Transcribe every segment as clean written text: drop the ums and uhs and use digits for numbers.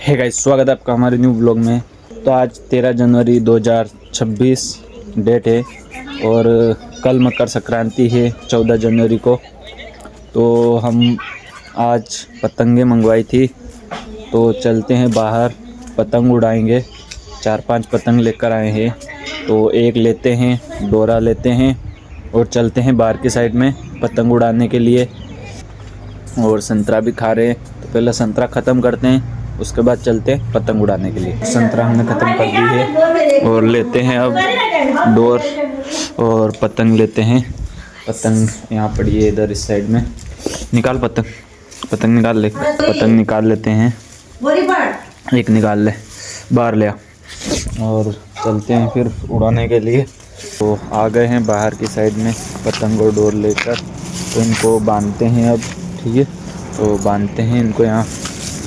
Hey guys, स्वागत है आपका हमारे न्यू ब्लॉग में। तो आज 13 जनवरी 2026 डेट है और कल मकर संक्रांति है 14 जनवरी को। तो हम आज पतंगे मंगवाई थी, तो चलते हैं बाहर, पतंग उड़ाएंगे। 4-5 पतंग लेकर आए हैं, तो एक लेते हैं, डोरा लेते हैं और चलते हैं बाहर की साइड में पतंग उड़ाने के लिए। और संतरा भी खा रहे हैं, तो पहले संतरा ख़त्म करते हैं, उसके बाद चलते हैं पतंग उड़ाने के लिए। संतरा हमने ख़त्म कर दी है और लेते हैं अब डोर और पतंग लेते हैं। पतंग यहाँ पड़ी है इधर इस साइड में। निकाल पतंग निकाल ले। पतंग निकाल लेते हैं, एक निकाल ले, बाहर ले आ और चलते हैं फिर उड़ाने के लिए। तो आ गए हैं बाहर की साइड में पतंग और डोर लेकर। तो इनको बांधते हैं अब, ठीक है। तो बांधते हैं इनको, यहाँ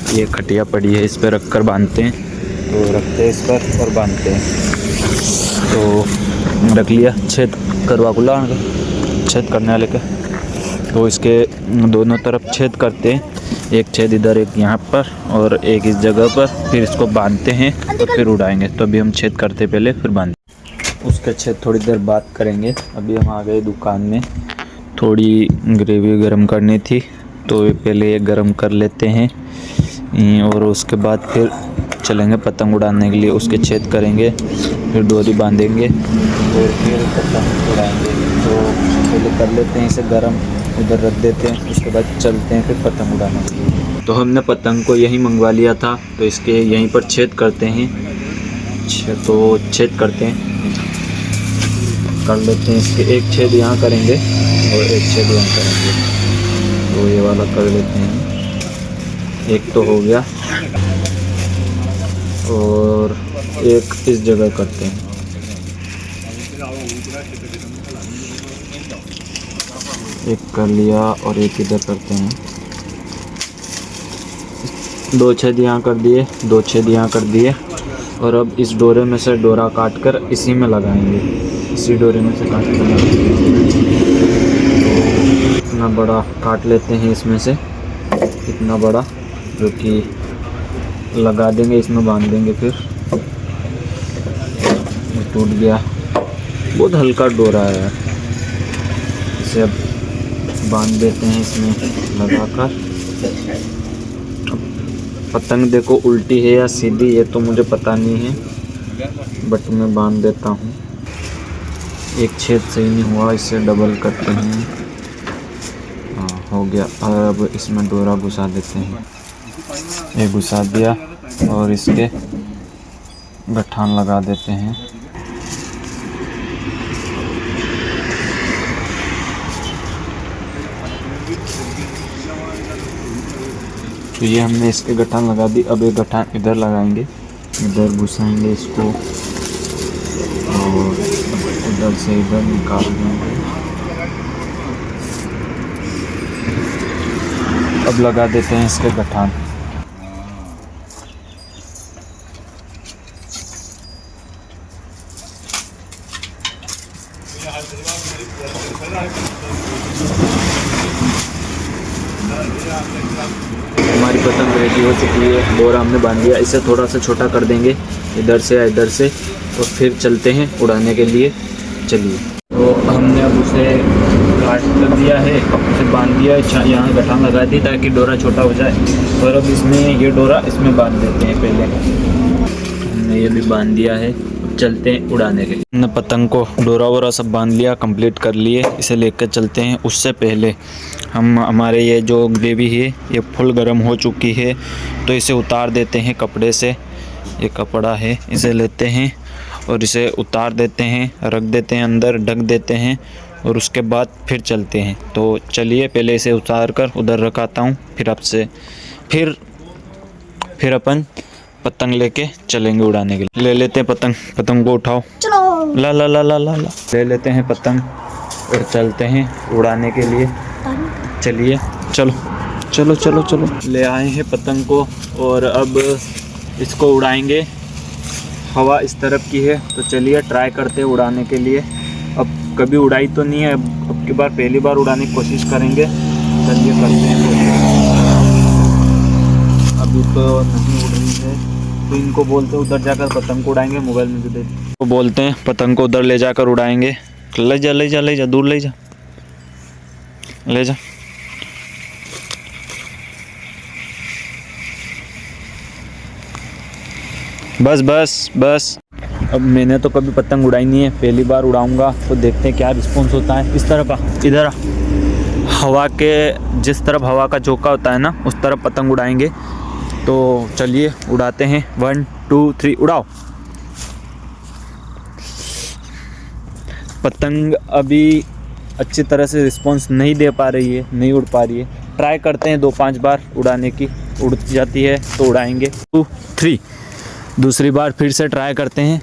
ये खटिया पड़ी है, इस पर रख कर बांधते हैं। तो रखते हैं इस पर और बांधते हैं। तो रख लिया, छेद करवा खुला छेद करने वाले का। तो इसके दोनों तरफ छेद करते हैं, एक छेद इधर एक यहाँ पर और एक इस जगह पर। फिर इसको बांधते हैं और फिर उड़ाएंगे। तो अभी हम छेद करते पहले, फिर बांधते। उसके छेद थोड़ी देर बाद करेंगे। अभी हम आ गए दुकान में, थोड़ी ग्रेवी गरम करनी थी, तो पहले ये गरम कर लेते हैं और उसके बाद फिर चलेंगे पतंग उड़ाने के लिए। उसके छेद करेंगे, फिर डोरी बांधेंगे और फिर पतंग उड़ाएंगे। तो पहले कर लेते हैं इसे गरम, उधर रख देते हैं, उसके बाद चलते हैं फिर पतंग उड़ाने के लिए। तो हमने पतंग को यहीं मंगवा लिया था, तो इसके यहीं पर छेद करते हैं। तो छेद करते हैं, कर लेते हैं। इसके एक छेद यहाँ करेंगे और एक छेद यहाँ करेंगे। तो ये वाला कर लेते हैं, एक तो हो गया और एक इस जगह करते हैं। एक कर लिया और एक इधर करते हैं। 2 छेद यहाँ कर दिए, 2 छेद यहाँ कर दिए। और अब इस डोरे में से डोरा काट कर इसी में लगाएंगे, इसी डोरे में से काट कर लगाएंगे। इतना बड़ा काट लेते हैं इसमें से, इतना बड़ा, जो कि लगा देंगे, इसमें बांध देंगे। फिर टूट गया, बहुत हल्का डोरा है, इसे अब बांध देते हैं इसमें लगाकर। पतंग देखो उल्टी है या सीधी, ये तो मुझे पता नहीं है, बट मैं बांध देता हूँ। एक छेद सही नहीं हुआ, इसे डबल करते हैं। हाँ, हो गया। अब इसमें डोरा घुसा देते हैं, ये घुसा दिया और इसके गठान लगा देते हैं। तो ये हमने इसके गठान लगा दी। अब एक गठान इधर लगाएंगे, इधर घुसाएंगे इसको और इधर से इधर निकाल देंगे। अब लगा देते हैं इसके गठान। हमारी पतंग रेडी हो चुकी है, डोरा हमने बांध दिया। इसे थोड़ा सा छोटा कर देंगे इधर से या इधर से, और फिर चलते हैं उड़ाने के लिए। चलिए। तो हमने अब उसे काट कर दिया है, उसे बांध दिया है, यहाँ गठान लगा दी ताकि डोरा छोटा हो जाए। और अब इसमें ये डोरा इसमें बांध देते हैं। पहले हमने ये भी बांध दिया है, चलते हैं उड़ाने के लिए। हमने पतंग को डोरा वोरा सब बांध लिया, कंप्लीट कर लिए। इसे लेकर चलते हैं। उससे पहले हमारे ये जो ग्रेवी है ये फुल गर्म हो चुकी है, तो इसे उतार देते हैं कपड़े से। ये कपड़ा है, इसे लेते हैं और इसे उतार देते हैं, रख देते हैं अंदर, ढक देते हैं और उसके बाद फिर चलते हैं। तो चलिए, पहले इसे उतार कर उधर रखाता हूँ, फिर आपसे फिर अपन पतंग लेके चलेंगे उड़ाने के लिए। ले लेते हैं पतंग को उठाओ, चलो। ला ला ला ला ला ला ले लेते हैं पतंग और चलते हैं उड़ाने के लिए। चलिए, चलो चलो चलो चलो। ले आए हैं पतंग को और अब इसको उड़ाएंगे। हवा इस तरफ की है, तो चलिए ट्राई करते हैं उड़ाने के लिए। अब कभी उड़ाई तो नहीं है, अब की बार पहली बार उड़ाने की कोशिश करेंगे। चलिए करते हैं। अभी तो नहीं उड़ रही है, तो इनको बोलते हैं उधर जाकर पतंग को उड़ाएंगे। मोबाइल में भी देख तो बोलते हैं पतंग को उधर ले जाकर उड़ाएंगे। ले जा ले जा ले जा, दूर ले जा ले जा। बस बस बस। अब मैंने तो कभी पतंग उड़ाई नहीं है, पहली बार उड़ाऊंगा, तो देखते हैं क्या रिस्पॉन्स होता है। इस तरफ आ, इधर आ। हवा के जिस तरफ हवा का झोंका होता है ना, उस तरफ पतंग उड़ाएंगे। तो चलिए उड़ाते हैं। 1 2 3 उड़ाओ। पतंग अभी अच्छी तरह से रिस्पॉन्स नहीं दे पा रही है, नहीं उड़ पा रही है। ट्राई करते हैं 2-5 बार उड़ाने की, उड़ जाती है तो उड़ाएंगे। 2 3 दूसरी बार फिर से ट्राई करते हैं।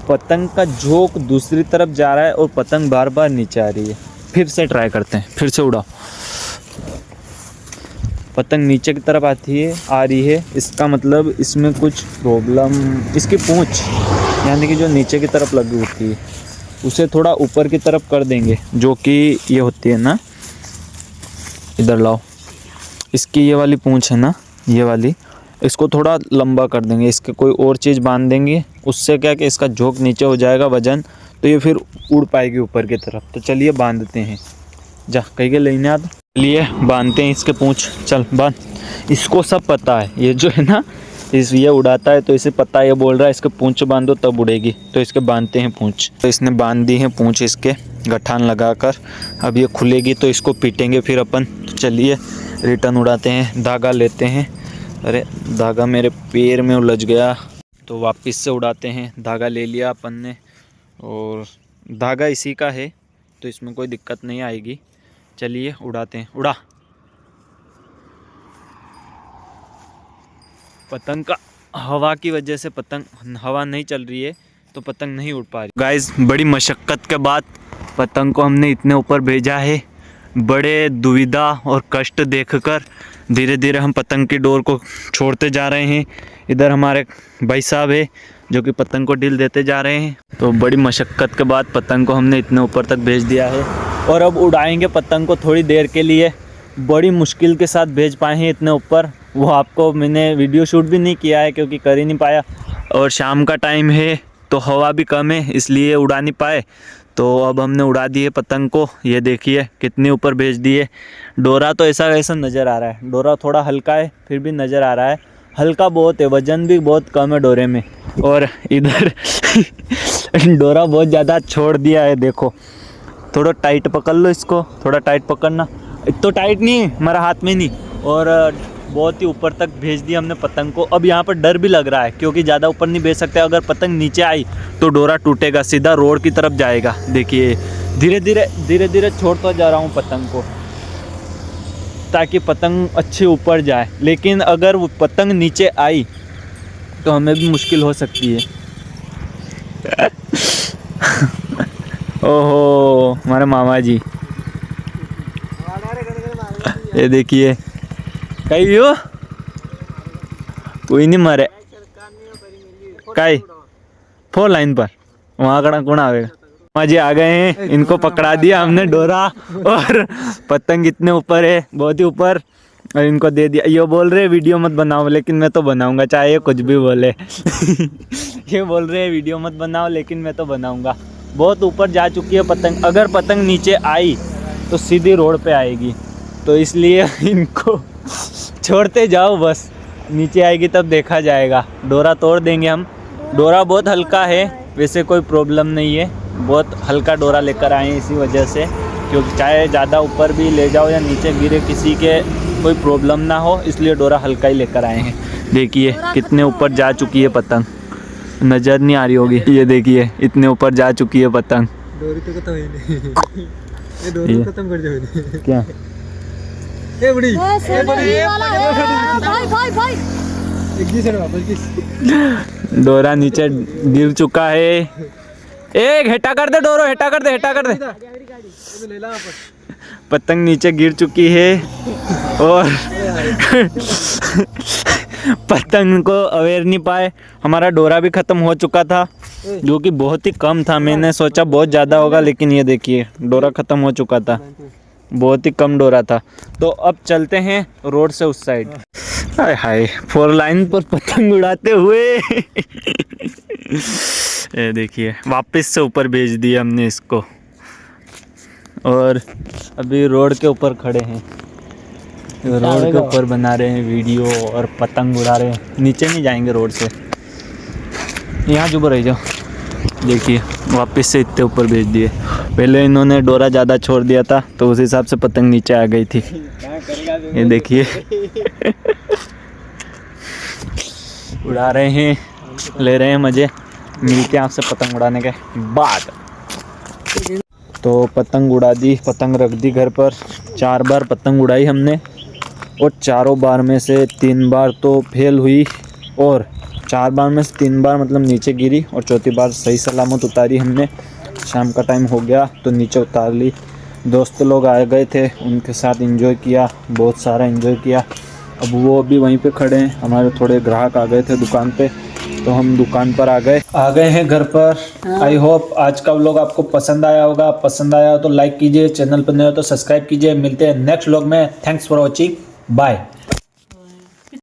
पतंग का झोंक दूसरी तरफ जा रहा है और पतंग बार बार नीचे आ रही है। फिर से ट्राई करते हैं, फिर से उड़ाओ। पतंग नीचे की तरफ आ रही है, इसका मतलब इसमें कुछ प्रॉब्लम। इसकी पूंछ यानी कि जो नीचे की तरफ लगी होती है उसे थोड़ा ऊपर की तरफ कर देंगे, जो कि ये होती है ना, इधर लाओ। इसकी ये वाली पूंछ है ना, ये वाली, इसको थोड़ा लंबा कर देंगे। इसके कोई और चीज़ बांध देंगे, उससे क्या कि इसका झोंक नीचे हो जाएगा वजन, तो ये फिर उड़ पाएगी ऊपर की तरफ। तो चलिए बांधते हैं। जा कहीं के लेने आ, चलिए बांधते हैं इसके पूंछ। चल बांध। इसको सब पता है, ये जो है ना, ये उड़ाता है तो इसे पता है। ये बोल रहा है इसके पूंछ बांधो तब उड़ेगी, तो इसके बांधते हैं पूंछ। तो इसने बांध दी है पूंछ इसके गठान लगाकर। अब ये खुलेगी तो इसको पीटेंगे फिर अपन। तो चलिए रिटर्न उड़ाते हैं। धागा लेते हैं। अरे धागा मेरे पैर में उलझ गया, तो वापस से उड़ाते हैं। धागा ले लिया अपन ने, और धागा इसी का है तो इसमें कोई दिक्कत नहीं आएगी। चलिए उड़ाते हैं। उड़ा। पतंग का हवा की वजह से पतंग, हवा नहीं चल रही है तो पतंग नहीं उड़ पा रही। गाइस, बड़ी मशक्क़त के बाद पतंग को हमने इतने ऊपर भेजा है। बड़े दुविधा और कष्ट देखकर धीरे धीरे हम पतंग की डोर को छोड़ते जा रहे हैं। इधर हमारे भाई साहब है जो कि पतंग को ढील देते जा रहे हैं। तो बड़ी मशक्क़त के बाद पतंग को हमने इतने ऊपर तक भेज दिया है, और अब उड़ाएंगे पतंग को थोड़ी देर के लिए। बड़ी मुश्किल के साथ भेज पाए हैं इतने ऊपर। वो आपको मैंने वीडियो शूट भी नहीं किया है क्योंकि कर ही नहीं पाया, और शाम का टाइम है तो हवा भी कम है, इसलिए उड़ा नहीं पाए। तो अब हमने उड़ा दिए पतंग को। ये देखिए कितने ऊपर भेज दिए। डोरा तो ऐसा नज़र आ रहा है, डोरा थोड़ा हल्का है फिर भी नज़र आ रहा है, हल्का बहुत है, वजन भी बहुत कम है डोरे में। और इधर डोरा बहुत ज़्यादा छोड़ दिया है, देखो। थोड़ा टाइट पकड़ लो इसको, थोड़ा टाइट पकड़ना। इतना टाइट नहीं, हमारा हाथ में नहीं। और बहुत ही ऊपर तक भेज दिया हमने पतंग को। अब यहाँ पर डर भी लग रहा है क्योंकि ज़्यादा ऊपर नहीं भेज सकते। अगर पतंग नीचे आई तो डोरा टूटेगा, सीधा रोड की तरफ जाएगा। देखिए धीरे धीरे छोड़ता जा रहा हूँ पतंग को, ताकि पतंग अच्छे ऊपर जाए। लेकिन अगर वो पतंग नीचे आई तो हमें भी मुश्किल हो सकती है। ओहो हमारे मामा जी, ये देखिए कहीं हो कोई नहीं मारे कई 4 लाइन पर वहाँ कड़ा कौन आवेगा। मामा जी आ गए हैं, इनको पकड़ा दिया हमने डोरा, और पतंग इतने ऊपर है, बहुत ही ऊपर, और इनको दे दिया। ये बोल रहे वीडियो मत बनाओ, लेकिन मैं तो बनाऊंगा चाहे ये कुछ भी बोले। ये बोल रहे वीडियो मत बनाओ, लेकिन मैं तो बनाऊंगा। बहुत ऊपर जा चुकी है पतंग। अगर पतंग नीचे आई तो सीधी रोड पे आएगी, तो इसलिए इनको छोड़ते जाओ बस। नीचे आएगी तब देखा जाएगा। डोरा तोड़ देंगे हम। डोरा बहुत हल्का है, वैसे कोई प्रॉब्लम नहीं है। बहुत हल्का डोरा लेकर आए हैं इसी वजह से, क्योंकि चाहे ज़्यादा ऊपर भी ले जाओ या नीचे गिरे, किसी के कोई प्रॉब्लम ना हो, इसलिए डोरा हल्का ही लेकर आए हैं। देखिए कितने ऊपर जा चुकी है पतंग, नज़र नहीं आ रही होगी। ये देखिए इतने ऊपर जा चुकी है पतंग। डोरी तो खत्म है नहीं। ये डोरी खत्म कर दो क्या ए बड़ी डोरा नीचे गिर चुका है। एक हेटा कर दे डोरो, हेटा कर दे, हेटा कर दे। पतंग नीचे गिर चुकी है और पतंग को अवेयर नहीं पाए। हमारा डोरा भी ख़त्म हो चुका था, जो कि बहुत ही कम था। मैंने सोचा बहुत ज़्यादा होगा, लेकिन ये देखिए डोरा ख़त्म हो चुका था, बहुत ही कम डोरा था। तो अब चलते हैं रोड से उस साइड। हाय हाय 4 लाइन पर पतंग उड़ाते हुए ये देखिए वापस से ऊपर भेज दिया हमने इसको। और अभी रोड के ऊपर खड़े हैं, रोड के ऊपर बना रहे हैं वीडियो और पतंग उड़ा रहे हैं। नीचे नहीं जाएंगे रोड से, यहाँ जो रह जाओ। देखिए वापस से इतने ऊपर भेज दिए। पहले इन्होंने डोरा ज़्यादा छोड़ दिया था तो उस हिसाब से पतंग नीचे आ गई थी। ये देखिए उड़ा रहे हैं, ले रहे हैं मज़े। मिलते हैं आपसे पतंग उड़ाने के बाद। तो पतंग उड़ा दी, पतंग रख दी घर पर। 4 बार पतंग उड़ाई हमने और चारों बार में से 3 बार तो फेल हुई और 4 बार में से 3 बार मतलब नीचे गिरी और चौथी बार सही सलामत उतारी हमने। शाम का टाइम हो गया तो नीचे उतार ली। दोस्त लोग आ गए थे, उनके साथ एंजॉय किया, बहुत सारा एंजॉय किया। अब वो भी वहीं पे खड़े हैं। हमारे थोड़े ग्राहक आ गए थे दुकान पे तो हम दुकान पर आ गए हैं घर पर। आई होप आज का व्लॉग आपको पसंद आया होगा। पसंद आया हो तो लाइक कीजिए, चैनल पर नए हो तो सब्सक्राइब कीजिए। मिलते हैं नेक्स्ट व्लॉग में। Thanks for watching, bye.